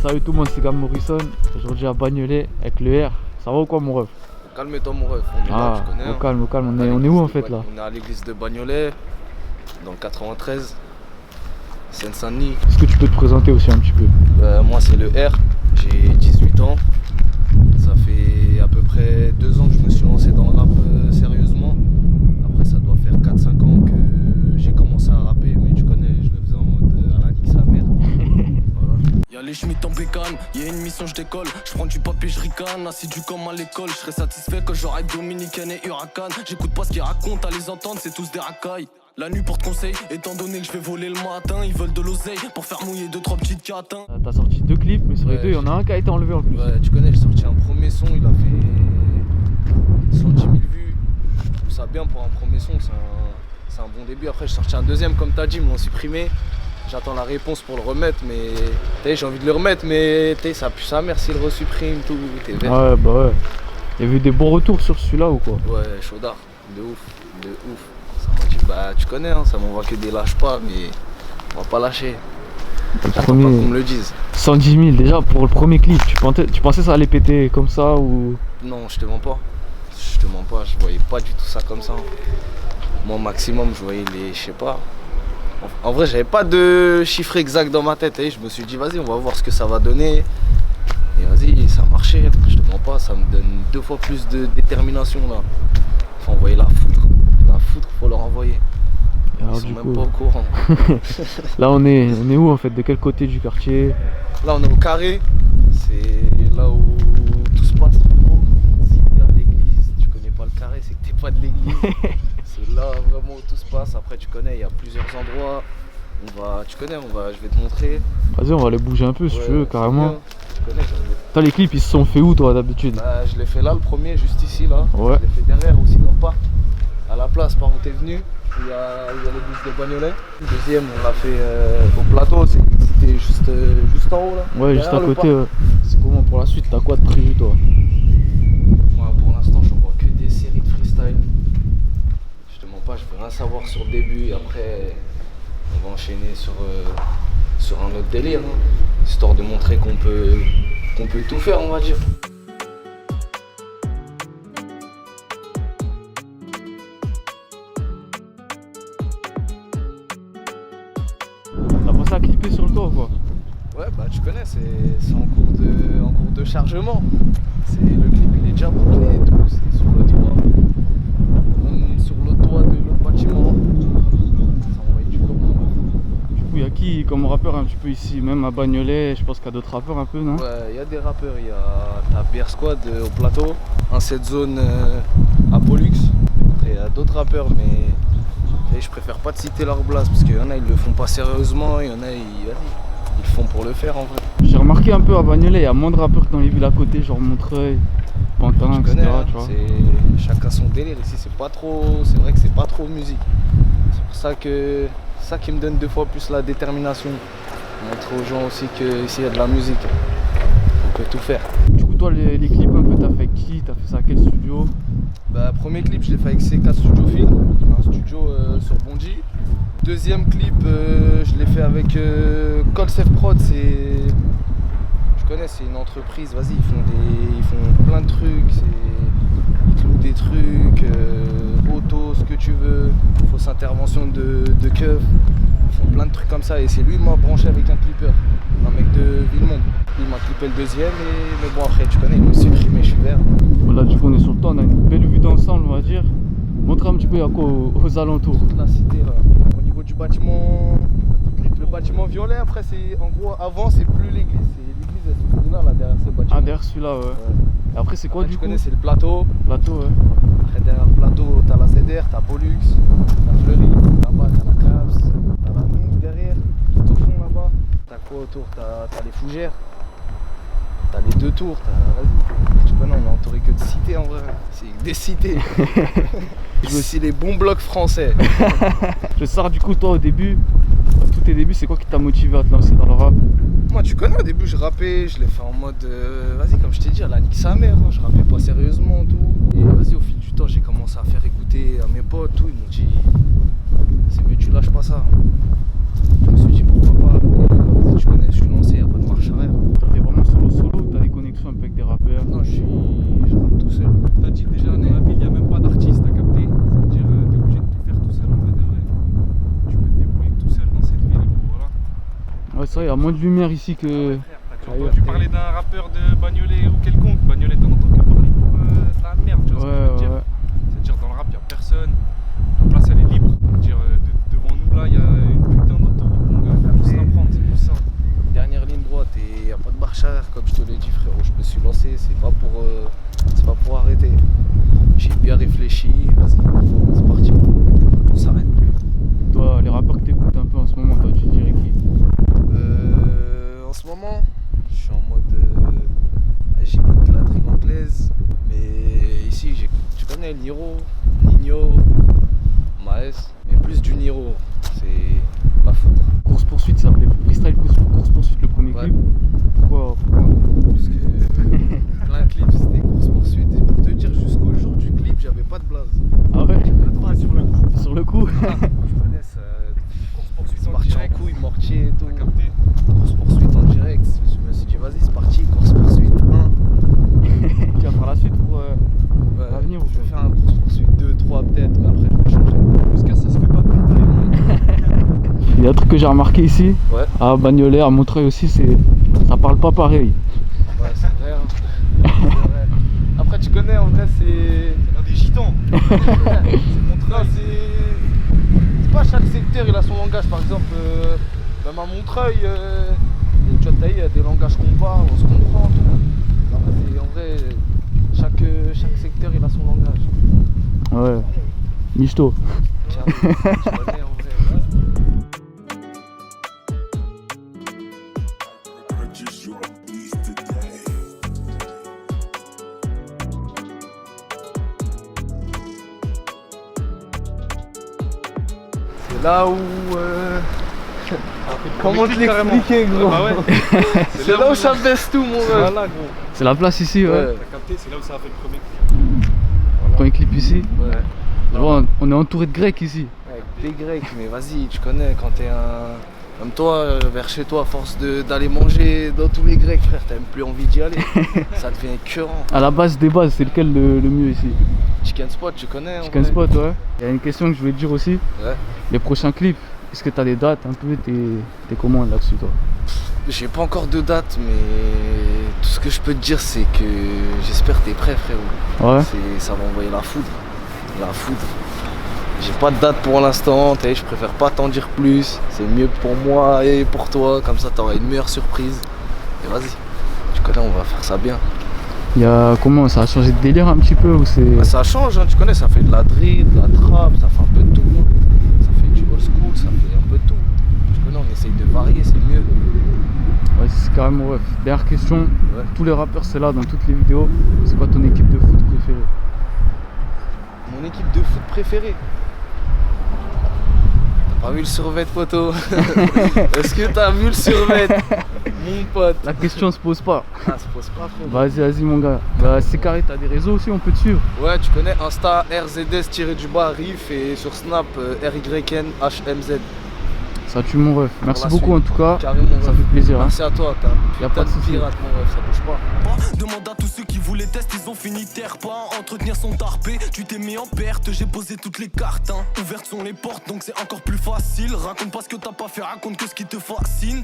Salut tout le monde, c'est Gam Morrison. Aujourd'hui à Bagnolet avec le R. Ça va ou quoi mon ref? Calme-toi mon ref, on est là, tu connais. Au calme, au calme. On est où en fait là? On est à l'église de Bagnolet, dans le 93, Seine-Saint-Denis. Est-ce que tu peux te présenter aussi un petit peu? Moi c'est le R, j'ai 18 ans. Ça fait à peu près 2 ans que je me suis lancé dans le rap sérieusement. Après ça doit faire 4-5 ans que j'ai commencé à rapper, mais tu connais, je le faisais en mode à la nique sa mère. Y'a les Schmitt en bécane, y'a une mission je décolle. Je prends du papier, je ricane, assidu comme à l'école. Je serais satisfait quand j'aurai Dominicaine et Huracan. J'écoute pas ce qu'ils racontent, à les entendre c'est tous des racailles. La nuit porte conseil, étant donné que je vais voler le matin. Ils veulent de l'oseille pour faire mouiller 2-3 petites catins. T'as sorti 2 clips, mais sur les 2 il y en a un qui a été enlevé en plus. Ouais, tu connais, j'ai sorti un premier son, il a fait 110 000 vues. Je trouve ça bien pour un premier son, c'est un bon début. Après j'ai sorti un deuxième comme t'as dit, ils me l'ont supprimé. J'attends la réponse pour le remettre, mais j'ai envie de le remettre, mais ça pue sa mère s'il le resupprime, tout, t'es vert. Ouais, bah ouais. Il y a eu des bons retours sur celui-là ou quoi? Ouais, chaudard, de ouf, de ouf. Ça m'a dit, bah tu connais, hein, ça m'envoie que des lâches pas, mais on va pas lâcher. J'attends pas qu'on me le dise. 110 000 déjà pour le premier clip, tu pensais ça allait péter comme ça ou? Non, je te mens pas. Je te mens pas, je voyais pas du tout ça comme ça. Moi, au maximum, je voyais les, je sais pas. En vrai, j'avais pas de chiffre exact dans ma tête. Et je me suis dit, vas-y, on va voir ce que ça va donner. Et vas-y, ça a marché. Je te mens pas, ça me donne 2 fois plus de détermination là. Faut envoyer la foudre. La foudre, faut leur envoyer. Alors, ils sont même pas au courant. Là, on est où en fait? De quel côté du quartier? Là, on est au carré. C'est là où tout se passe. Si t'es à l'église, tu connais pas le carré, c'est que t'es pas de l'église. C'est là vraiment où tout se passe. Après, tu connais, il y a plusieurs endroits. Je vais te montrer. Vas-y, on va les bouger un peu si tu veux, carrément. Tu connais, T'as les clips, ils se sont fait où toi d'habitude? Bah, je l'ai fait là, le premier, juste ici là. Ouais. Je l'ai fait derrière aussi dans le parc, à la place par où t'es venu, où il y a l'église de Bagnolet. Le deuxième, on l'a fait au plateau, c'est une cité juste en haut là. Ouais, juste à côté. Ouais. C'est comment pour la suite? T'as quoi de prévu toi? Moi, pour l'instant, je vois que des séries de freestyle. Je te mens pas, je veux rien savoir sur le début et après, on va enchaîner sur un autre délire, hein, histoire de montrer qu'on peut tout faire, on va dire. T'as pensé à clipper sur le toit ou quoi? Ouais, bah tu connais, c'est en cours de chargement. Le clip, il est déjà bouclé et tout, c'est sur le toit. On est sur le toit de l'autre bâtiment. Ça envoie du lourd. Du coup, il y a qui comme rappeur un petit peu ici? Même à Bagnolet, je pense qu'il y a d'autres rappeurs un peu, non? Ouais, il y a des rappeurs, t'as BR Squad au plateau, un set zone à Pollux. Après, il y a d'autres rappeurs, mais je préfère pas te citer leur blase parce qu'il y en a, ils le font pas sérieusement, il y en a, ils le font pour le faire en vrai. J'ai remarqué un peu à Bagnolet, il y a moins de rappeurs que dans les villes à côté, genre Montreuil, Pantin, Tu etc. connais, hein, tu vois. chacun son délire. Ici, c'est vrai que c'est pas trop musique. C'est pour ça qui me donne 2 fois plus la détermination. Montrer aux gens aussi qu'ici il y a de la musique. On peut tout faire. Du coup, toi, les clips un peu, t'as fait avec qui? T'as fait ça à quel studio? Bah, premier clip, je l'ai fait avec C4 Studio Film, un studio sur Bondy. Deuxième clip, je l'ai fait avec Colsef Prod. Tu connais, c'est une entreprise, vas-y, ils font plein de trucs, ils clouent des trucs, auto, ce que tu veux, fausse intervention de keuf, ils font plein de trucs comme ça et c'est lui qui m'a branché avec un clipper, un mec de Villemont. Il m'a clippé le deuxième, mais bon après tu connais, il m'a supprimé, je suis vert. Voilà, du coup, on est sur le toit, on a une belle vue d'ensemble, on va dire. Montre un petit peu à quoi aux alentours. Toute la cité là, au niveau du bâtiment, le bâtiment violet, après c'est en gros, avant c'est plus l'église, elle se trouve là derrière ce bâtiment. Ah, derrière celui-là, ouais. Et après, c'est quoi Après, du tu coup? connais, c'est le plateau. Plateau, ouais. Après derrière le plateau, t'as la CDR, t'as Pollux, t'as Fleury, là-bas t'as la Caps, t'as la Nouk derrière, tout au fond là-bas. T'as quoi autour? T'as les fougères, t'as les 2 tours, vas-y. Tu connais, on est entouré que de cités en vrai, c'est des cités. C'est les bons blocs français. Je sors du coup, toi au début, à tous tes débuts, c'est quoi qui t'a motivé à te lancer dans le rap? Moi tu connais, au début je rappais, je l'ai fait en mode, vas-y comme je t'ai dit, à la nique sa mère, hein, je rappais pas sérieusement tout. Et vas-y au fil du temps j'ai commencé à faire écouter à mes potes, tout, ils m'ont dit, c'est mieux tu lâches pas ça. Je me suis dit pourquoi pas, tu connais, je suis lancé, y a pas de marche arrière. y a moins de lumière ici que. T'as déjà entendu parler d'un rappeur de Bagnolet ou quelconque? Bagnolet, t'en entends que parler pour de la merde, tu vois ce que je veux dire? C'est-à-dire dans le rap, y'a personne, la place elle est libre. C'est-à-dire devant nous là, y'a une putain d'autoroute, mon gars, faut juste la prendre, c'est pour ça. Dernière ligne droite et y a pas de marche arrière, comme je te l'ai dit, frérot. Je me suis lancé, c'est pas pour arrêter. J'ai bien réfléchi, vas-y, c'est parti. On s'arrête plus. Toi, les rappeurs que t'écoutes un peu en ce moment, toi, tu dirais qui? En ce moment, je suis en mode. J'écoute la dream anglaise, mais ici j'écoute. Tu connais Niro, Nino, Maes, mais plus du Niro, c'est ma foudre. Course poursuite, ça s'appelait Freestyle Course poursuite le premier Ouais. clip. Pourquoi Parce que plein de clips c'était course poursuite. Et pour te dire, jusqu'au jour du clip, j'avais pas de blaze. Ah ouais? Pas sur le coup. Sur le coup? Je connais ça. Course poursuite C'est en parti direct. en couille, mortier et tout. T'as capté? Course poursuite en direct. Je me suis dit, vas-y, c'est parti, course poursuite 1. Tu vas faire la suite pour l'avenir ou Je vais quoi? faire un course poursuite 2, 3 peut-être, mais après je vais changer. Jusqu'à ça se fait pas péter. Il y a un truc que j'ai remarqué ici, Ouais. à Bagnolet, à Montreuil aussi, ça parle pas pareil. Ouais, c'est vrai. Hein. C'est vrai. Après, tu connais, en vrai, c'est. Il y a des gitans. Non, c'est pas chaque secteur, il a son langage. Par exemple, même à Montreuil, tu vois, il y a des langages qu'on parle, on se comprend. Tout. Après, en vrai, chaque secteur, il a son langage. Ouais. Michto. Tiens, tu connais, en vrai. C'est là où. Comment te l'expliquer, gros? Bah ouais. C'est là où ça baisse tout, mon ref. Voilà, gros. C'est la place ici, ouais. Ouais. T'as capté, c'est là où ça a fait le premier clip. Premier clip ici. Ouais. Je vois, on est entouré de Grecs ici. Avec des Grecs, mais vas-y, tu connais quand t'es un. Comme toi, vers chez toi, à force d'aller manger dans tous les Grecs, frère, t'as même plus envie d'y aller. Ça devient écœurant. À la base des bases, c'est lequel le mieux ici? Chicken Spot, tu connais? en Chicken vrai. Spot, ouais. Il y a une question que je voulais te dire aussi. Ouais. Les prochains clips, est-ce que t'as des dates un peu? T'es comment là-dessus, toi? J'ai pas encore de date, mais tout ce que je peux te dire, c'est que j'espère que t'es prêt, frérot. Ouais. Ça va envoyer la foudre. La foudre. J'ai pas de date pour l'instant, je préfère pas t'en dire plus. C'est mieux pour moi et pour toi, comme ça t'auras une meilleure surprise. Et vas-y, tu connais, on va faire ça bien. Il y a comment? Ça a changé de délire un petit peu ou c'est. Bah, ça change, hein, tu connais, ça fait de la drill, de la trap, ça fait un peu de tout. Hein. Ça fait du old school, ça fait un peu de tout. Tu connais, on essaye de varier, c'est mieux. Ouais, c'est carrément ouais. Dernière question. Ouais. Tous les rappeurs, c'est là dans toutes les vidéos. C'est quoi ton équipe de foot préférée? Mon équipe de foot préférée. T'as pas vu le survêt, poteau? Est-ce que t'as vu le survêt? Mon pote. La question se pose pas. Ah, ça se pose pas, frérot. Vas-y mon gars. Bah, c'est carré, t'as des réseaux aussi, on peut te suivre. Ouais, tu connais Insta RZS-Riff et sur Snap RYNHMZ. Ça tue mon ref. Merci la beaucoup suite. en tout cas. Carrément, Ça ref. fait plaisir. Hein. Merci à toi, Y a pas de souci. pirate, mon ref, ça bouge pas. Demande à tous ceux qui voulaient tester, ils ont fini terre. Pas à entretenir son tarpé, tu t'es mis en perte. J'ai posé toutes les cartes, hein. Ouvertes sont les portes, donc c'est encore plus facile. Raconte pas ce que t'as pas fait, raconte que ce qui te fascine.